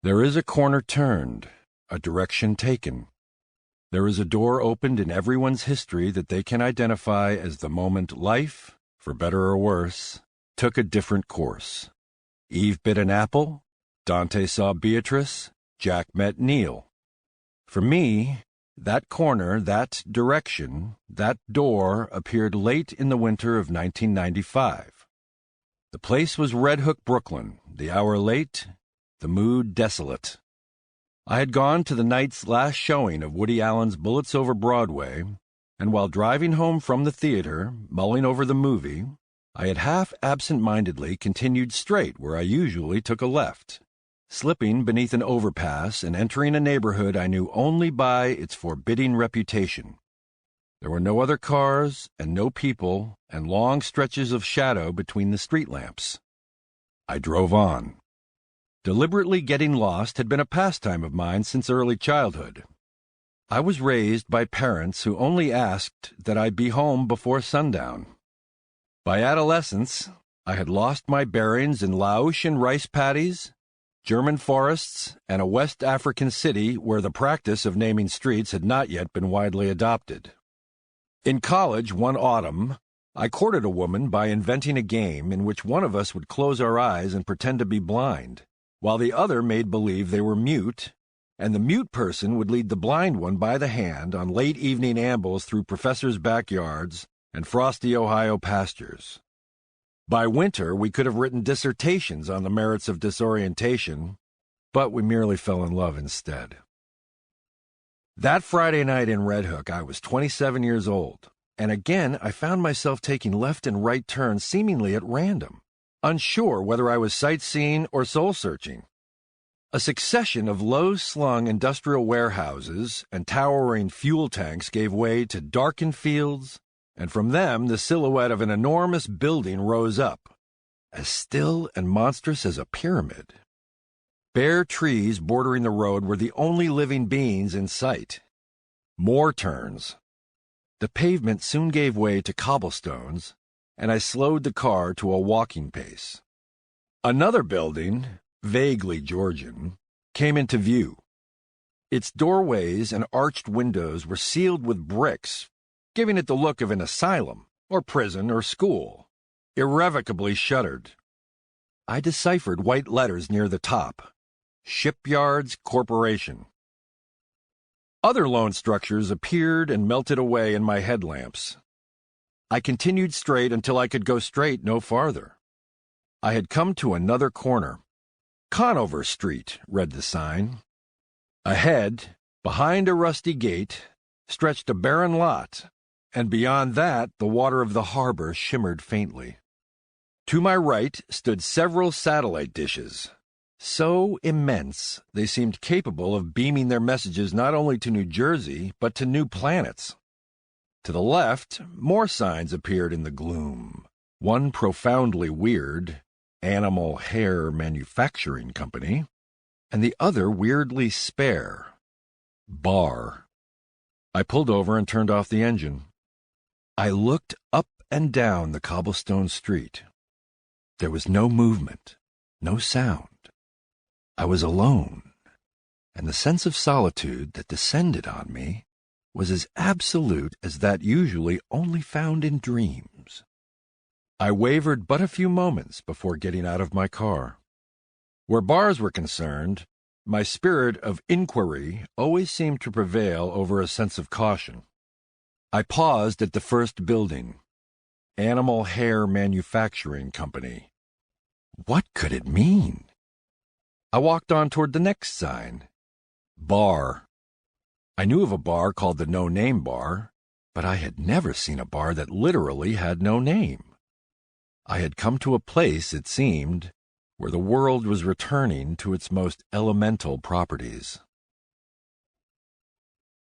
There is a corner turned, a direction taken. There is a door opened in everyone's history that they can identify as the moment life, for better or worse, took a different course. Eve bit an apple, Dante saw Beatrice, Jack met Neil. For me, that corner, that direction, that door appeared late in the winter of 1995. The place was Red Hook, Brooklyn, the hour late, the mood desolate. I had gone to the night's last showing of Woody Allen's Bullets Over Broadway, and while driving home from the theater, mulling over the movie, I had half absent-mindedly continued straight where I usually took a left, slipping beneath an overpass and entering a neighborhood I knew only by its forbidding reputation. There were no other cars and no people and long stretches of shadow between the street lamps. I drove on. Deliberately getting lost had been a pastime of mine since early childhood. I was raised by parents who only asked that I be home before sundown. By adolescence, I had lost my bearings in Laotian rice paddies, German forests, and a West African city where the practice of naming streets had not yet been widely adopted. In college one autumn, I courted a woman by inventing a game in which one of us would close our eyes and pretend to be blind, while the other made believe they were mute, and the mute person would lead the blind one by the hand on late evening ambles through professors' backyards and frosty Ohio pastures. By winter, we could have written dissertations on the merits of disorientation, but we merely fell in love instead. That Friday night in Red Hook, I was 27 years old, and again I found myself taking left and right turns seemingly at random, unsure whether I was sightseeing or soul-searching. A succession of low-slung industrial warehouses and towering fuel tanks gave way to darkened fields, and from them the silhouette of an enormous building rose up, as still and monstrous as a pyramid. Bare trees bordering the road were the only living beings in sight. More turns. The pavement soon gave way to cobblestones, and I slowed the car to a walking pace. Another building, vaguely Georgian, came into view. Its doorways and arched windows were sealed with bricks, giving it the look of an asylum, or prison, or school, irrevocably shuttered. I deciphered white letters near the top. Shipyards Corporation. Other lone structures appeared and melted away in my headlamps. I continued straight until I could go straight no farther. I had come to another corner. Conover Street, read the sign. Ahead, behind a rusty gate, stretched a barren lot, and beyond that the water of the harbor shimmered faintly. To my right stood several satellite dishes, so immense they seemed capable of beaming their messages not only to New Jersey, but to new planets. To the left, more signs appeared in the gloom, one profoundly weird, Animal Hair Manufacturing Company, and the other weirdly spare, Bar. I pulled over and turned off the engine. I looked up and down the cobblestone street. There was no movement, no sound. I was alone, and the sense of solitude that descended on me was as absolute as that usually only found in dreams. I wavered but a few moments before getting out of my car. Where bars were concerned, my spirit of inquiry always seemed to prevail over a sense of caution. I paused at the first building, Animal Hair Manufacturing Company. What could it mean? I walked on toward the next sign, Bar. I knew of a bar called the No Name Bar, but I had never seen a bar that literally had no name. I had come to a place, it seemed, where the world was returning to its most elemental properties.